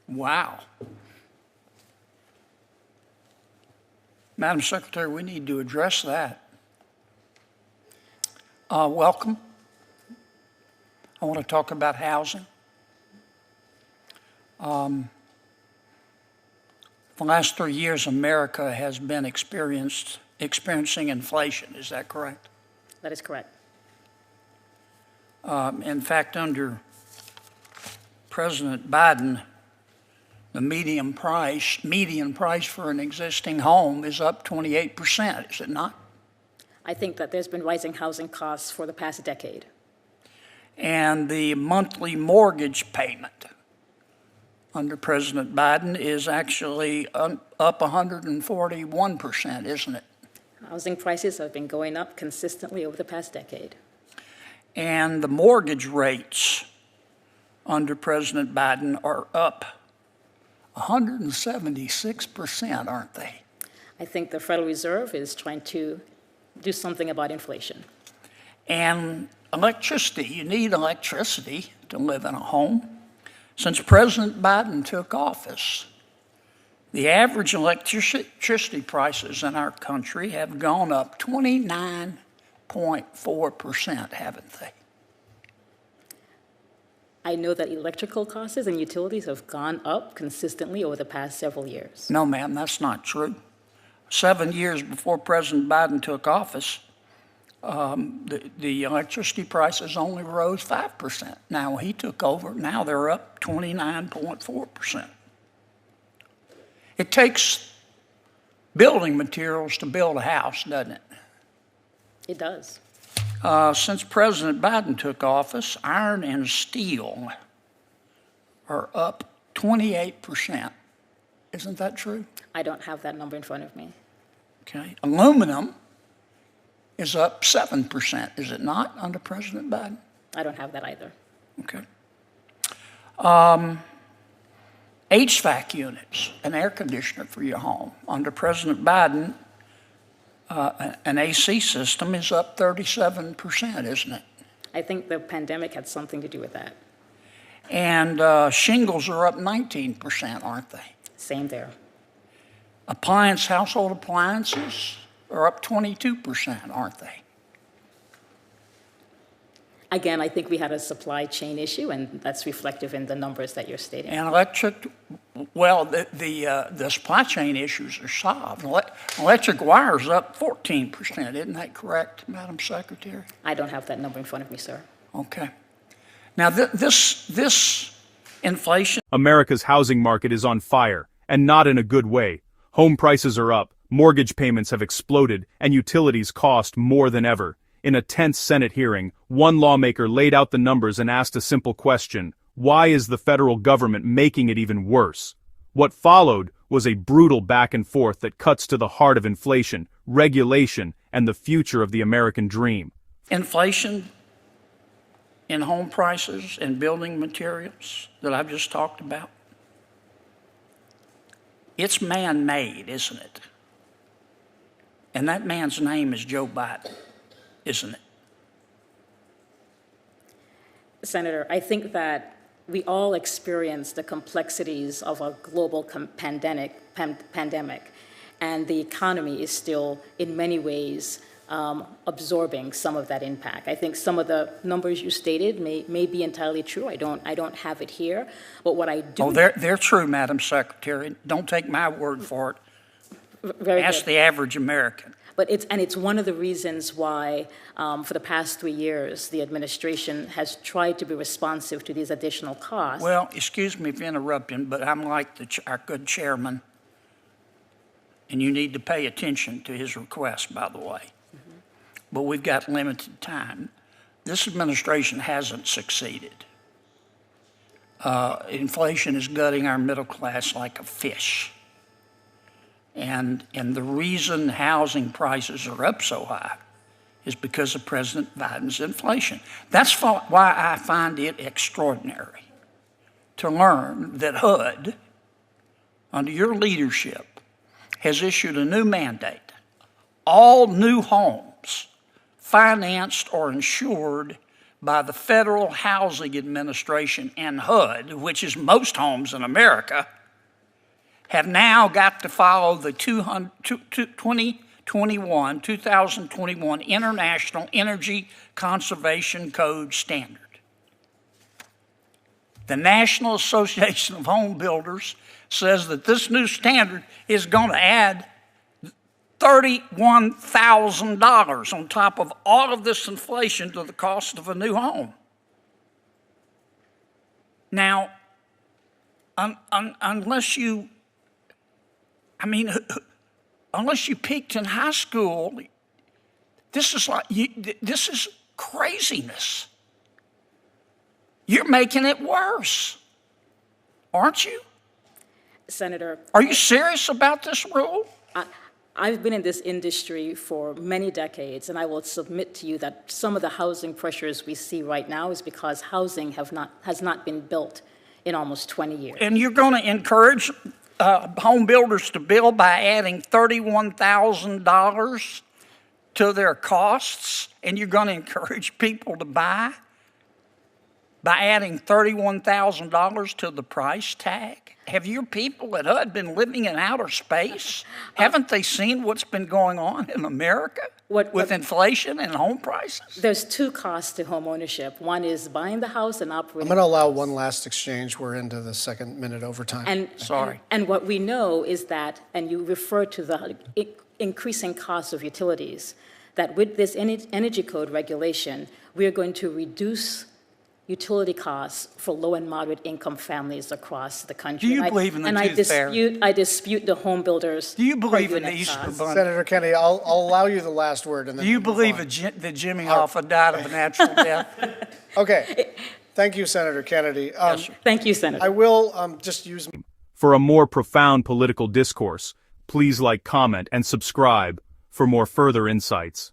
Wow. Madam Secretary, we need to address that. Welcome. I want to talk about housing. The last 3 years, America has been experiencing inflation. Is that correct? That is correct. In fact, under President Biden, the median price for an existing home is up 28%, is it not? I think that there's been rising housing costs for the past decade. And the monthly mortgage payment under President Biden is actually up 141%, isn't it? Housing prices have been going up consistently over the past decade. And the mortgage rates under President Biden are up 176%, aren't they? I think the Federal Reserve is trying to do something about inflation. And electricity, you need electricity to live in a home. Since President Biden took office, the average electricity prices in our country have gone up 29.4%, haven't they? I know that electrical costs and utilities have gone up consistently over the past several years. No, ma'am, that's not true. 7 years before President Biden took office, the electricity prices only rose 5%. Now he took over, now they're up 29.4%. It takes building materials to build a house, doesn't it? It does. Since President Biden took office, iron and steel are up 28%. Isn't that true? I don't have that number in front of me. Okay. Aluminum is up 7%, is it not, under President Biden? I don't have that either. Okay. HVAC units, an air conditioner for your home. Under President Biden, an AC system is up 37%, isn't it? I think the pandemic had something to do with that. And shingles are up 19%, aren't they? Same there. Household appliances are up 22%, aren't they? Again, I think we had a supply chain issue, and that's reflective in the numbers that you're stating. And the supply chain issues are solved. Electric wires up 14%, isn't that correct, Madam Secretary? I don't have that number in front of me, sir. Okay. Now, this inflation... America's housing market is on fire, and not in a good way. Home prices are up, mortgage payments have exploded, and utilities cost more than ever. In a tense Senate hearing, one lawmaker laid out the numbers and asked a simple question: why is the federal government making it even worse? What followed was a brutal back and forth that cuts to the heart of inflation, regulation, and the future of the American dream. Inflation in home prices and building materials that I've just talked about, it's man-made, isn't it? And that man's name is Joe Biden, isn't it? Senator, I think that we all experience the complexities of a global pandemic, and the economy is still, in many ways, absorbing some of that impact. I think some of the numbers you stated may be entirely true. I don't have it here, but what I do... Oh, they're true, Madam Secretary. Don't take my word for it. Very Ask good. the average American. But it's one of the reasons why, for the past 3 years, the administration has tried to be responsive to these additional costs. Well, excuse me for interrupting, but I'm like our good chairman, and you need to pay attention to his request, by the way. Mm-hmm. But we've got limited time. This administration hasn't succeeded. Inflation is gutting our middle class like a fish. And the reason housing prices are up so high is because of President Biden's inflation. That's why I find it extraordinary to learn that HUD, under your leadership, has issued a new mandate. All new homes financed or insured by the Federal Housing Administration and HUD, which is most homes in America, have now got to follow the 2021 International Energy Conservation Code standard. The National Association of Home Builders says that this new standard is going to add $31,000 on top of all of this inflation to the cost of a new home. Now, unless you peaked in high school, this is craziness. You're making it worse, aren't you? Senator. Are you serious about this rule? I've been in this industry for many decades, and I will submit to you that some of the housing pressures we see right now is because housing has not been built in almost 20 years. And you're going to encourage home builders to build by adding $31,000 to their costs, and you're going to encourage people to buy by adding $31,000 to the price tag? Have your people at HUD been living in outer space? Haven't they seen what's been going on in America with inflation and home prices? There's two costs to home ownership. One is buying the house and operating. I'm going to allow one last exchange. We're into the second minute overtime. And what we know is that, and you refer to the increasing cost of utilities, that with this energy code regulation, we are going to reduce utility costs for low and moderate income families across the country. Do you believe in the tooth fairy? I dispute the home builders. Do you believe in the Easter Bunny? Senator Kennedy, I'll allow you the last word. And then Do you believe that Jimmy Hoffa died of a natural death? Okay. Thank you, Senator Kennedy. Yes, Thank you, Senator. I will just use... For a more profound political discourse, please like, comment, and subscribe for more further insights.